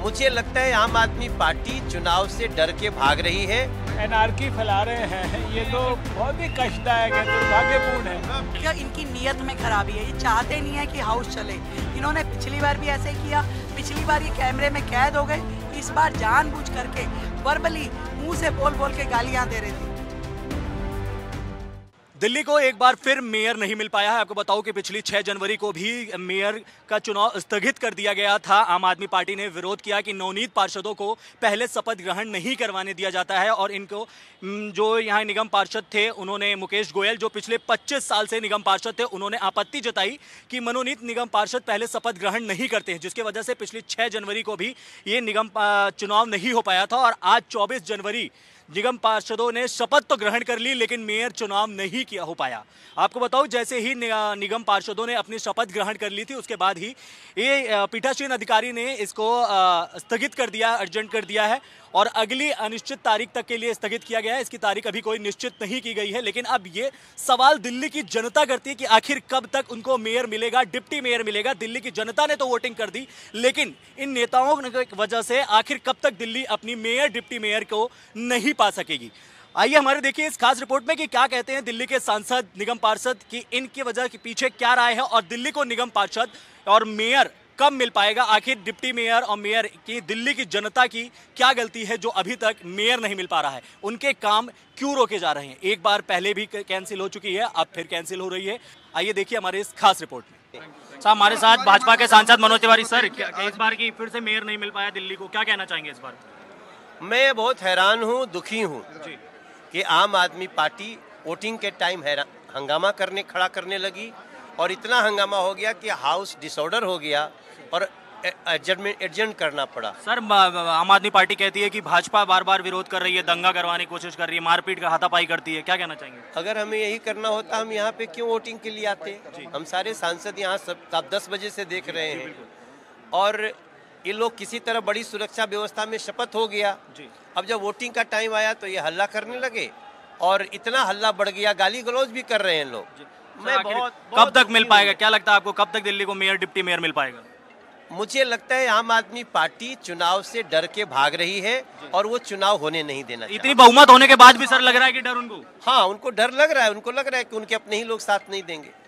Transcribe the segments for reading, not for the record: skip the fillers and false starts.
मुझे लगता है आम आदमी पार्टी चुनाव से डर के भाग रही है, एनआरकी फैला रहे हैं। ये तो बहुत ही कष्टदायक है, दुर्भाग्यपूर्ण है। क्या इनकी नीयत में खराबी है, ये चाहते नहीं है कि हाउस चले। इन्होंने पिछली बार भी ऐसे किया, पिछली बार ये कैमरे में कैद हो गए, इस बार जानबूझ करके वर्बली मुंह से बोल बोल के गालियां दे रहे थे। दिल्ली को एक बार फिर मेयर नहीं मिल पाया है। आपको बताऊं कि पिछली 6 जनवरी को भी मेयर का चुनाव स्थगित कर दिया गया था। आम आदमी पार्टी ने विरोध किया कि नवनीत पार्षदों को पहले शपथ ग्रहण नहीं करवाने दिया जाता है और इनको जो यहाँ निगम पार्षद थे, उन्होंने मुकेश गोयल जो पिछले 25 साल से निगम पार्षद थे, उन्होंने आपत्ति जताई कि मनोनीत निगम पार्षद पहले शपथ ग्रहण नहीं करते हैं, जिसकी वजह से पिछली 6 जनवरी को भी ये निगम चुनाव नहीं हो पाया था। और आज 24 जनवरी निगम पार्षदों ने शपथ तो ग्रहण कर ली, लेकिन मेयर चुनाव नहीं किया हो पाया। आपको बताऊं, जैसे ही निगम पार्षदों ने अपनी शपथ ग्रहण कर ली थी, उसके बाद ही ये पीठासीन अधिकारी ने इसको स्थगित कर दिया, अर्जेंट कर दिया है और अगली अनिश्चित तारीख तक के लिए स्थगित किया गया है। इसकी तारीख अभी कोई निश्चित नहीं की गई है, लेकिन अब ये सवाल दिल्ली की जनता करती है कि आखिर कब तक उनको मेयर मिलेगा, डिप्टी मेयर मिलेगा। दिल्ली की जनता ने तो वोटिंग कर दी, लेकिन इन नेताओं की वजह से आखिर कब तक दिल्ली अपनी मेयर डिप्टी मेयर को नहीं पा सकेगी। आइए हमारे देखिए इस खास रिपोर्ट में कि क्या कहते हैं दिल्ली के सांसद, निगम पार्षद की इनकी वजह के पीछे क्या राय है और दिल्ली को निगम पार्षद और मेयर कब मिल पाएगा। आखिर डिप्टी मेयर और मेयर की दिल्ली की जनता की क्या गलती है जो अभी तक मेयर नहीं मिल पा रहा है, उनके काम क्यों रोके जा रहे हैं। एक बार पहले भी कैंसिल हो चुकी है, अब फिर कैंसिल हो रही है। आइए देखिए हमारे इस खास रिपोर्ट में। सर, हमारे साथ भाजपा के सांसद मनोज तिवारी। सर, इस बार की फिर से मेयर नहीं मिल पाया दिल्ली को, क्या कहना चाहेंगे इस बार? मैं बहुत हैरान हूँ, दुखी हूँ कि आम आदमी पार्टी वोटिंग के टाइम हंगामा खड़ा करने लगी और इतना हंगामा हो गया कि हाउस डिसऑर्डर हो गया और एडजमेंट करना पड़ा। सर, आम आदमी पार्टी कहती है कि भाजपा बार बार विरोध कर रही है, दंगा करवाने की कोशिश कर रही है, मारपीट का हाथापाई करती है, क्या कहना चाहेंगे? अगर हमें यही करना होता हम यहाँ पे क्यों वोटिंग के लिए आते? हम सारे सांसद यहाँ सब 10 बजे से देख रहे हैं और ये लोग किसी तरह बड़ी सुरक्षा व्यवस्था में शपथ हो गया। अब जब वोटिंग का टाइम आया तो ये हल्ला करने लगे और इतना हल्ला बढ़ गया, गाली गलौज भी कर रहे हैं लोग। मैं कब तक मिल पाएगा, क्या लगता है आपको, कब तक दिल्ली को मेयर डिप्टी मेयर मिल पाएगा? मुझे लगता है आम आदमी पार्टी चुनाव से डर के भाग रही है और वो चुनाव होने नहीं देना। इतनी बहुमत होने के बाद भी सर लग रहा है कि डर उनको? हाँ, उनको डर लग रहा है, उनको लग रहा है कि उनके अपने ही लोग साथ नहीं देंगे।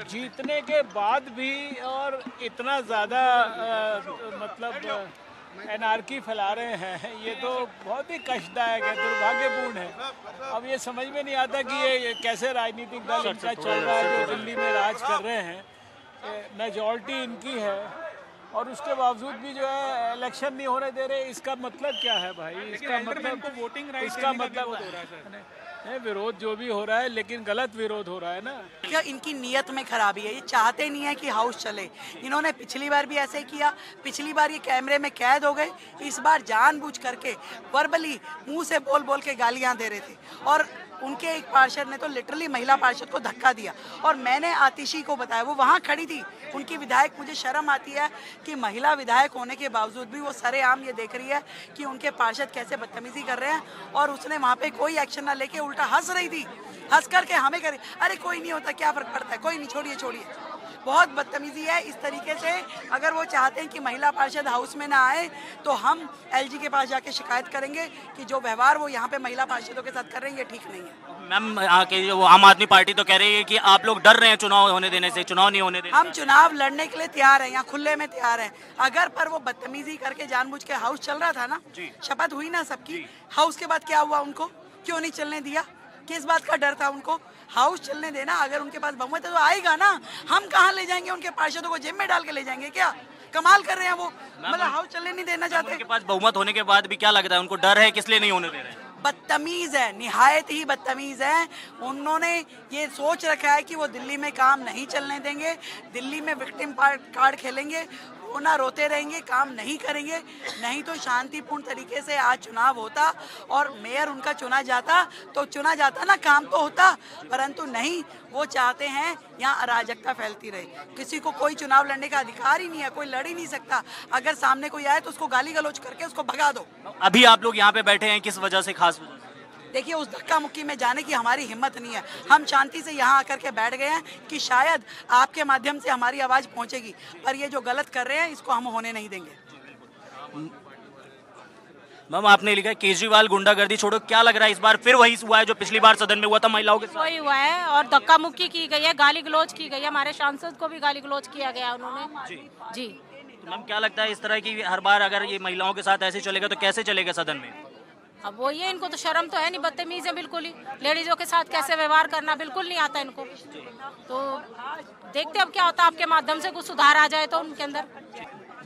जीतने के बाद भी और इतना ज्यादा मतलब एनआरकी फैला रहे हैं, ये तो बहुत ही कष्टदायक है, दुर्भाग्यपूर्ण है। अब ये समझ में नहीं आता कि ये कैसे राजनीतिक दल इनका चल रहा है जो दिल्ली में राज कर रहे हैं। मेजॉरिटी इनकी है और उसके बावजूद भी जो है इलेक्शन नहीं होने दे रहे। इसका मतलब क्या है भाई? इसका मतलब वोटिंग राइट, इसका मतलब हो रहा है नहीं, विरोध जो भी हो रहा है लेकिन गलत विरोध हो रहा है ना। क्या इनकी नीयत में खराबी है, ये चाहते नहीं है कि हाउस चले। इन्होंने पिछली बार भी ऐसे किया, पिछली बार ये कैमरे में कैद हो गए, इस बार जानबूझ करके वर्बली मुंह से बोल बोल के गालियां दे रहे थे और उनके एक पार्षद ने तो लिटरली महिला पार्षद को धक्का दिया और मैंने आतिशी को बताया, वो वहाँ खड़ी थी, उनकी विधायक। मुझे शर्म आती है कि महिला विधायक होने के बावजूद भी वो सरेआम ये देख रही है कि उनके पार्षद कैसे बदतमीजी कर रहे हैं और उसने वहाँ पे कोई एक्शन ना लेके उल्टा हंस रही थी, हंस करके हमें करे, अरे कोई नहीं होता, क्या फर्क पड़ता है, कोई नहीं, छोड़िए छोड़िए। बहुत बदतमीजी है। इस तरीके से अगर वो चाहते हैं कि महिला पार्षद हाउस में ना आए तो हम एलजी के पास जाके शिकायत करेंगे कि जो व्यवहार वो यहाँ पे महिला पार्षदों के साथ कर रहे हैं ये ठीक नहीं है। मैम, वो आम आदमी पार्टी तो कह रही है कि आप लोग डर रहे हैं चुनाव होने देने से, चुनाव नहीं होने देने। हम चुनाव लड़ने के लिए तैयार हैं, यहाँ खुले में तैयार हैं। अगर पर वो बदतमीजी करके जानबूझ के हाउस चल रहा था ना, शपथ हुई ना सबकी, हाउस के बाद क्या हुआ, उनको क्यों नहीं चलने दिया? किस बात का डर था उनको? हाउस चलने देना, अगर उनके पास बहुमत है तो आएगा ना। हम कहाँ ले जाएंगे उनके पार्षदों को, जेब में डाल के ले जाएंगे क्या? कमाल कर रहे हैं वो, मतलब हाउस चलने नहीं देना चाहते। उनके पास बहुमत होने के बाद भी क्या लगता है उनको डर है, किस लिए नहीं होने दे रहे हैं? बदतमीज है, निहायत ही बदतमीज है। उन्होंने ये सोच रखा है कि वो दिल्ली में काम नहीं चलने देंगे, दिल्ली में विक्टिम कार्ड खेलेंगे, रोना रोते रहेंगे, काम नहीं करेंगे। नहीं तो शांतिपूर्ण तरीके से आज चुनाव होता और मेयर उनका चुना जाता ना, काम तो होता, परंतु नहीं। वो चाहते हैं यहाँ अराजकता फैलती रहे, किसी को कोई चुनाव लड़ने का अधिकार ही नहीं है, कोई लड़ ही नहीं सकता। अगर सामने कोई आए तो उसको गाली गलौज करके उसको भगा दो। अभी आप लोग यहाँ पे बैठे हैं किस वजह से, खास वजह से? देखिए उस धक्का मुक्की में जाने की हमारी हिम्मत नहीं है। हम शांति से यहाँ आकर के बैठ गए हैं कि शायद आपके माध्यम से हमारी आवाज़ पहुँचेगी, पर ये जो गलत कर रहे हैं इसको हम होने नहीं देंगे। मैम आपने लिखा है केजरीवाल गुंडागर्दी छोड़ो, क्या लग रहा है इस बार फिर वही हुआ है जो पिछली बार सदन में हुआ था महिलाओं के साथ? वही हुआ है और धक्का मुक्की की गई है, गाली गलौज की गई है, हमारे सांसद को भी गाली गलौज किया गया उन्होंने जी। तो मैम क्या लगता है इस तरह की हर बार अगर ये महिलाओं के साथ ऐसे चलेगा तो कैसे चलेगा सदन में? अब वो ये, इनको तो शर्म तो है नहीं, बदतमीज है बिल्कुल ही, लेडीजों के साथ कैसे व्यवहार करना बिल्कुल नहीं आता इनको। तो देखते अब क्या होता है, आपके माध्यम से कुछ सुधार आ जाए तो उनके अंदर।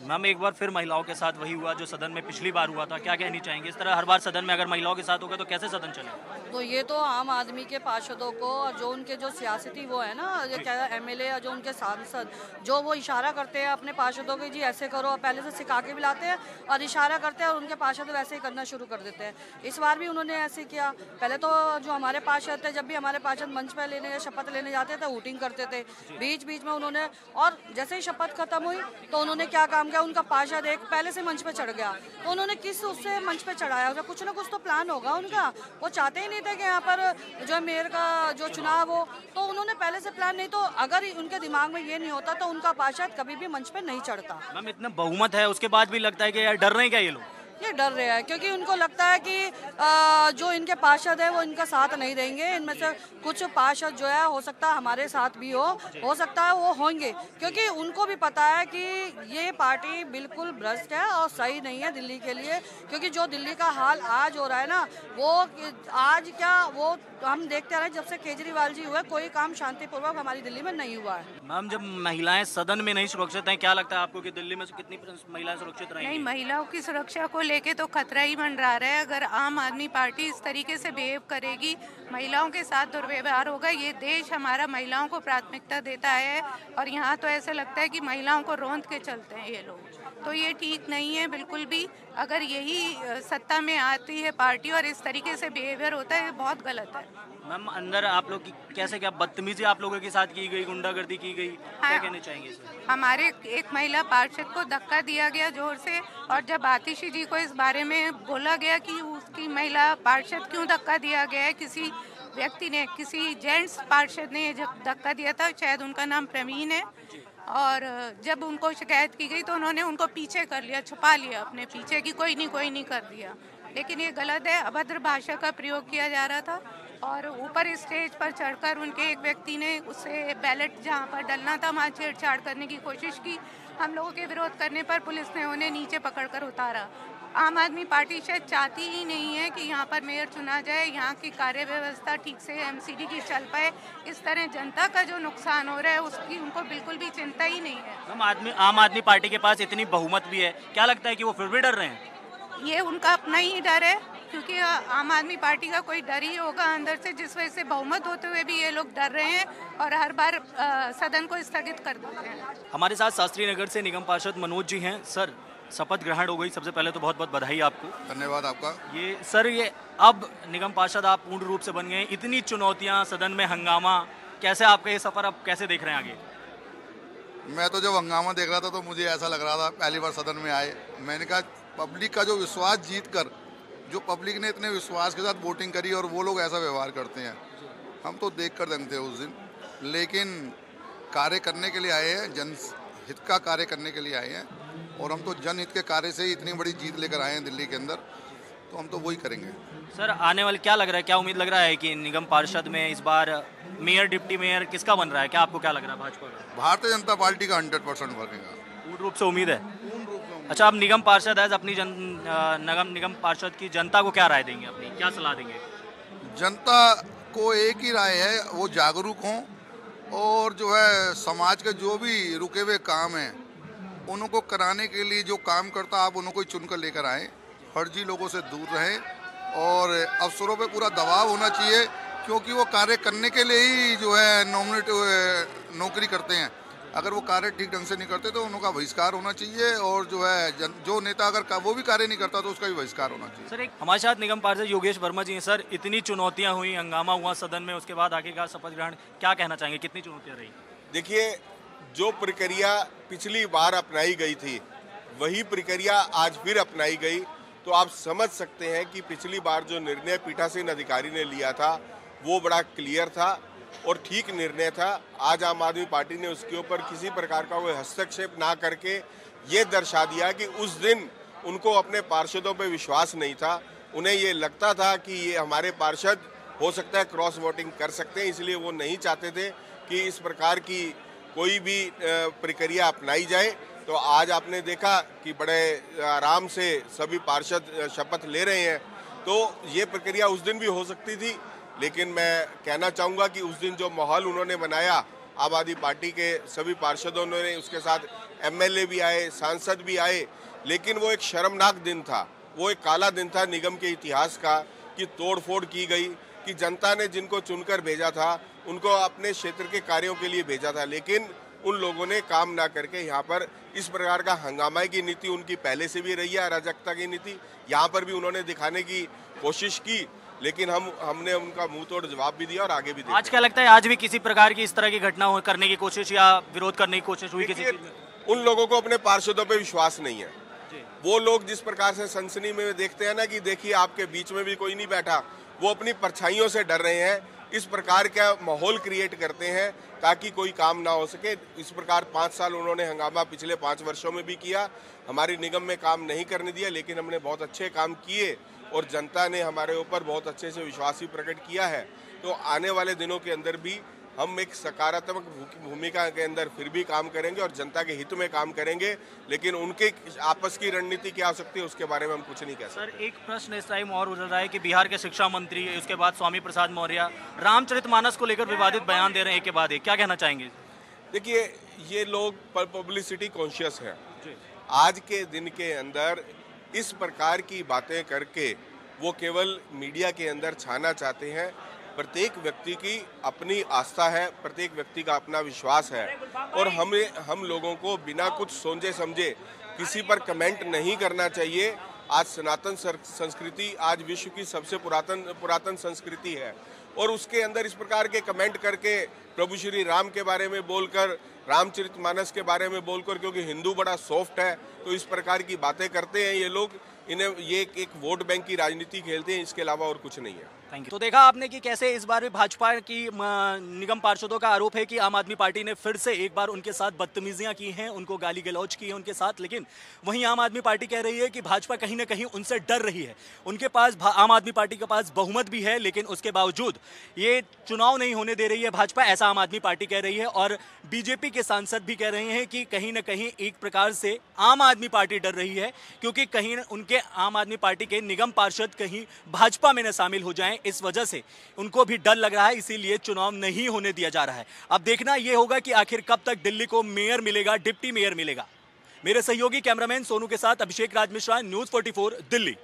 मैम एक बार फिर महिलाओं के साथ वही हुआ जो सदन में पिछली बार हुआ था, क्या कहनी चाहेंगे? इस तरह हर बार सदन में अगर महिलाओं के साथ होगा तो कैसे सदन चलेगा? तो ये तो आम आदमी के पार्षदों को और जो उनके जो सियासती वो है ना, ये क्या एमएलए या जो उनके सांसद जो वो इशारा करते हैं अपने पार्षदों को, जी ऐसे करो, पहले से सिखा के भी लाते हैं और इशारा करते हैं और उनके पार्षद वैसे ही करना शुरू कर देते हैं। इस बार भी उन्होंने ऐसे किया। पहले तो जो हमारे पार्षद थे, जब भी हमारे पार्षद मंच पर लेने या शपथ लेने जाते थे वोटिंग करते थे, बीच बीच में उन्होंने, और जैसे ही शपथ खत्म हुई तो उन्होंने क्या काम किया, उनका पार्षद एक पहले से मंच पे चढ़ गया। तो उन्होंने किस उससे मंच पे चढ़ाया होगा, कुछ ना कुछ तो प्लान होगा उनका। वो चाहते ही नहीं थे कि यहाँ पर जो मेयर का जो चुनाव हो, तो उन्होंने पहले से प्लान नहीं, तो अगर उनके दिमाग में ये नहीं होता तो उनका पार्षद कभी भी मंच पे नहीं चढ़ता। मैम इतना बहुमत है उसके बाद भी लगता है कि यार डर रहे हैं क्या ये लोग? ये डर रहे हैं क्योंकि उनको लगता है कि जो इनके पार्षद है वो इनका साथ नहीं देंगे। इनमें से कुछ पार्षद जो है हो सकता है हमारे साथ भी हो सकता है वो होंगे, क्योंकि उनको भी पता है कि ये पार्टी बिल्कुल भ्रष्ट है और सही नहीं है दिल्ली के लिए। क्योंकि जो दिल्ली का हाल आज हो रहा है ना, वो आज क्या वो हम देखते आ रहे हैं, जब से केजरीवाल जी हुए कोई काम शांतिपूर्वक हमारी दिल्ली में नहीं हुआ है। मैम जब महिलाएं सदन में नहीं सुरक्षित हैं, क्या लगता है आपको कि दिल्ली में कितनी महिलाएं सुरक्षित रहेंगी? नहीं, महिलाओं की सुरक्षा को लेके तो खतरा ही मंडरा रहा है। अगर आम आदमी पार्टी इस तरीके से बिहेव करेगी, महिलाओं के साथ दुर्व्यवहार होगा, ये देश हमारा महिलाओं को प्राथमिकता देता है और यहाँ तो ऐसे लगता है कि महिलाओं को रौंद के चलते हैं ये लोग। तो ये ठीक नहीं है बिल्कुल भी। अगर यही सत्ता में आती है पार्टी और इस तरीके से बिहेवियर होता है, ये बहुत गलत है। मैम अंदर आप लोग की कैसे, क्या बदतमीजी आप लोगों के साथ की गई, गुंडागर्दी की गई, क्या कहना चाहेंगे इसमें? हमारे एक महिला पार्षद को धक्का दिया गया जोर से, और जब आतिशी जी को इस बारे में बोला गया कि उसकी महिला पार्षद क्यों धक्का दिया गया है, किसी व्यक्ति ने, किसी जेंट्स पार्षद ने जब धक्का दिया था, शायद उनका नाम प्रवीण है, और जब उनको शिकायत की गई तो उन्होंने उनको पीछे कर लिया, छुपा लिया अपने पीछे कि कोई नहीं कर दिया। लेकिन ये गलत है, अभद्र भाषा का प्रयोग किया जा रहा था और ऊपर स्टेज पर चढ़कर उनके एक व्यक्ति ने उससे बैलेट जहां पर डलना था वहां छेड़छाड़ करने की कोशिश की। हम लोगों के विरोध करने पर पुलिस ने उन्हें नीचे पकड़कर उतारा। आम आदमी पार्टी शायद चाहती ही नहीं है कि यहाँ पर मेयर चुना जाए, यहाँ की कार्य व्यवस्था ठीक से एमसीडी की चल पाए। इस तरह जनता का जो नुकसान हो रहा है उसकी उनको बिल्कुल भी चिंता ही नहीं है। आम आदमी पार्टी के पास इतनी बहुमत भी है, क्या लगता है कि वो फिर भी डर रहे हैं? ये उनका अपना ही डर है, क्योंकि आम आदमी पार्टी का कोई डर ही होगा अंदर से, जिस वजह से बहुमत होते हुए भी ये लोग डर रहे हैं और हर बार सदन को स्थगित कर देते हैं। हमारे साथ शास्त्री नगर से निगम पार्षद मनोज जी हैं। सर शपथ ग्रहण हो गई, सबसे पहले तो बहुत बहुत बधाई आपको। धन्यवाद आपका। ये सर ये अब निगम पार्षद आप पूर्ण रूप से बन गए, इतनी चुनौतियां, सदन में हंगामा, कैसे आपका ये सफर अब कैसे देख रहे हैं आगे? मैं तो जब हंगामा देख रहा था तो मुझे ऐसा लग रहा था, पहली बार सदन में आए, मैंने कहा पब्लिक का जो विश्वास जीत कर, जो पब्लिक ने इतने विश्वास के साथ वोटिंग करी और वो लोग ऐसा व्यवहार करते हैं, हम तो देख कर दंग थे उस दिन। लेकिन कार्य करने के लिए आए हैं, जनहित का कार्य करने के लिए आए हैं और हम तो जनहित के कार्य से ही इतनी बड़ी जीत लेकर आए हैं दिल्ली के अंदर, तो हम तो वही करेंगे। सर आने वाले क्या लग रहा है, क्या उम्मीद लग रहा है कि निगम पार्षद में इस बार मेयर डिप्टी मेयर किसका बन रहा है, क्या आपको क्या लग रहा है? भाजपा का? भारतीय जनता पार्टी का 100% बनेगा, पूर्ण रूप से उम्मीद है। अच्छा, अब निगम पार्षद है, अपनी निगम पार्षद की जनता को क्या राय देंगे, अपनी क्या सलाह देंगे? जनता को एक ही राय है, वो जागरूक हों और जो है समाज के जो भी रुके हुए काम हैं उनको कराने के लिए जो काम करता आप उनको ही चुनकर लेकर आएँ, फर्जी लोगों से दूर रहें और अफसरों पे पूरा दबाव होना चाहिए, क्योंकि वो कार्य करने के लिए ही जो है नॉमिनेट नौकरी करते हैं। अगर वो कार्य ठीक ढंग से नहीं करते तो उनका बहिष्कार होना चाहिए और जो है जो नेता अगर वो भी कार्य नहीं करता तो उसका भी बहिष्कार होना चाहिए। सर एक हमारे साथ निगम पार्षद योगेश वर्मा जी हैं। सर इतनी चुनौतियां हुई, हंगामा हुआ सदन में, उसके बाद आखिरकार शपथ ग्रहण, क्या कहना चाहेंगे, कितनी चुनौतियां रही? देखिए, जो प्रक्रिया पिछली बार अपनाई गई थी वही प्रक्रिया आज फिर अपनाई गई तो आप समझ सकते हैं कि पिछली बार जो निर्णय पीठासीन अधिकारी ने लिया था वो बड़ा क्लियर था और ठीक निर्णय था। आज आम आदमी पार्टी ने उसके ऊपर किसी प्रकार का कोई हस्तक्षेप ना करके ये दर्शा दिया कि उस दिन उनको अपने पार्षदों पर विश्वास नहीं था। उन्हें ये लगता था कि ये हमारे पार्षद हो सकता है क्रॉस वोटिंग कर सकते हैं, इसलिए वो नहीं चाहते थे कि इस प्रकार की कोई भी प्रक्रिया अपनाई जाए। तो आज आपने देखा कि बड़े आराम से सभी पार्षद शपथ ले रहे हैं। तो ये प्रक्रिया उस दिन भी हो सकती थी, लेकिन मैं कहना चाहूँगा कि उस दिन जो माहौल उन्होंने बनाया, आम आदमी पार्टी के सभी पार्षदों ने, उसके साथ एमएलए भी आए, सांसद भी आए, लेकिन वो एक शर्मनाक दिन था, वो एक काला दिन था निगम के इतिहास का कि तोड़फोड़ की गई, कि जनता ने जिनको चुनकर भेजा था उनको अपने क्षेत्र के कार्यों के लिए भेजा था, लेकिन उन लोगों ने काम ना करके यहाँ पर इस प्रकार का हंगामा की नीति उनकी पहले से भी रही है, अराजकता की नीति यहाँ पर भी उन्होंने दिखाने की कोशिश की, लेकिन हमने उनका मुंह तोड़ जवाब भी दिया और आगे भी दिया। आज क्या लगता है, आज भी किसी प्रकार की इस तरह की घटना करने की कोशिश या विरोध करने की कोशिश हुई किसी? उन लोगों को अपने पार्षदों पे विश्वास नहीं है। वो लोग जिस प्रकार से सनसनी में देखते हैं ना कि देखिए आपके बीच में भी कोई नहीं बैठा, वो अपनी परछाइयों से डर रहे हैं। इस प्रकार का माहौल क्रिएट करते हैं ताकि कोई काम ना हो सके। इस प्रकार 5 साल उन्होंने हंगामा पिछले 5 वर्षों में भी किया, हमारी निगम में काम नहीं करने दिया, लेकिन हमने बहुत अच्छे काम किए और जनता ने हमारे ऊपर बहुत अच्छे से विश्वास भी प्रकट किया है। तो आने वाले दिनों के अंदर भी हम एक सकारात्मक भूमिका के अंदर फिर भी काम करेंगे और जनता के हित में काम करेंगे, लेकिन उनके आपस की रणनीति क्या हो सकती है उसके बारे में हम कुछ नहीं कह सकते। सर, एक प्रश्न इस टाइम और उठ रहा है कि बिहार के शिक्षा मंत्री, उसके बाद स्वामी प्रसाद मौर्य रामचरितमानस को लेकर विवादित बयान दे रहे हैं एक के बाद एक, क्या कहना चाहेंगे? देखिए, ये लोग पब्लिसिटी कॉन्शियस हैं। आज के दिन के अंदर इस प्रकार की बातें करके वो केवल मीडिया के अंदर छाना चाहते हैं। प्रत्येक व्यक्ति की अपनी आस्था है, प्रत्येक व्यक्ति का अपना विश्वास है और हम लोगों को बिना कुछ सोचे समझे किसी पर कमेंट नहीं करना चाहिए। आज सनातन संस्कृति आज विश्व की सबसे पुरातन संस्कृति है और उसके अंदर इस प्रकार के कमेंट करके प्रभु श्री राम के बारे में बोलकर, रामचरितमानस के बारे में बोलकर, क्योंकि हिंदू बड़ा सॉफ्ट है तो इस प्रकार की बातें करते हैं ये लोग। इन्हें ये एक वोट बैंक की राजनीति खेलते हैं, इसके अलावा और कुछ नहीं है। Thank you. तो देखा आपने कि कैसे इस बार भी भाजपा की निगम पार्षदों का आरोप है कि आम आदमी पार्टी ने फिर से एक बार उनके साथ बदतमीजियां की हैं, उनको गाली गलौज की है उनके साथ, लेकिन वहीं आम आदमी पार्टी कह रही है कि भाजपा कहीं ना कहीं उनसे डर रही है। उनके पास, आम आदमी पार्टी के पास बहुमत भी है, लेकिन उसके बावजूद ये चुनाव नहीं होने दे रही है भाजपा, ऐसा आम आदमी पार्टी कह रही है। और बीजेपी के सांसद भी कह रहे हैं कि कहीं ना कहीं एक प्रकार से आम आदमी पार्टी डर रही है, क्योंकि कहीं उनके आम आदमी पार्टी के निगम पार्षद कहीं भाजपा में न शामिल हो जाएं, इस वजह से उनको भी डर लग रहा है, इसीलिए चुनाव नहीं होने दिया जा रहा है। अब देखना यह होगा कि आखिर कब तक दिल्ली को मेयर मिलेगा, डिप्टी मेयर मिलेगा। मेरे सहयोगी कैमरामैन सोनू के साथ अभिषेक राज मिश्रा, न्यूज़ 44 दिल्ली।